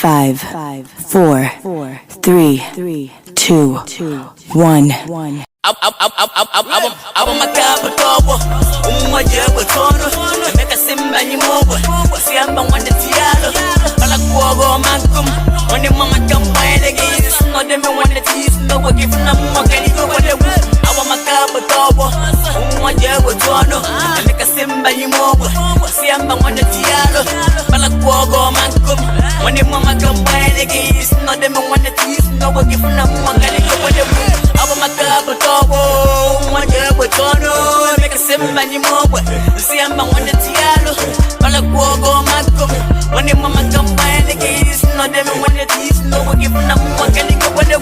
5, 4, 3, 2, 1. Aba makaba tobo umwaje botono Meka simba ni mobo siamba wande tialo bala kuogo mankum wande mama kamba elege no dem wande tis no go give na mo kani go wande aba makaba tobo umwaje botono Meka simba ni mobo siamba wande tialo bala kuogo mankum wande mama kamba elege no dem wande tis no go give na mo kani go wande aba makaba tobo umwaje botono Meka simba ni mobo siamba wande tialo bala kuogo mankum wande mama kamba elege no dem wande tis no go give na mo kani go wande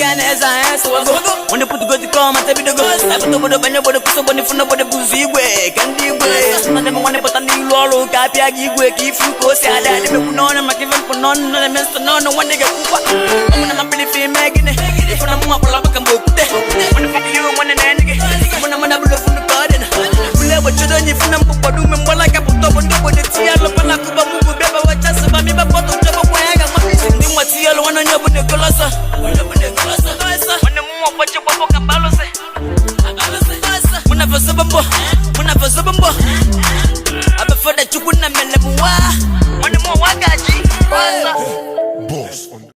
Yaneza aso go wande put go to come at the go I put over the banyo bodo kuso boni funa bodo buzibwe kandiwe no dem wande potani lolo kapia gigwe kifu ko se ada dem kunona makiven kunon no dem no no wande ga kupa muna mabili fi megine funa mo akola bakambo kute wande fi you wande nenige muna mana bulo funu garden bule bochodo ni funa mpodu membola ka puto bondo bodo tialo bala kuba mugu beba wachasa ba mi ba poto chaba kwa yaga mapisi ndi mwatialo wana nyobo de kolasa Muna for Zabambo, Abba for the Chukuna Melamuwa.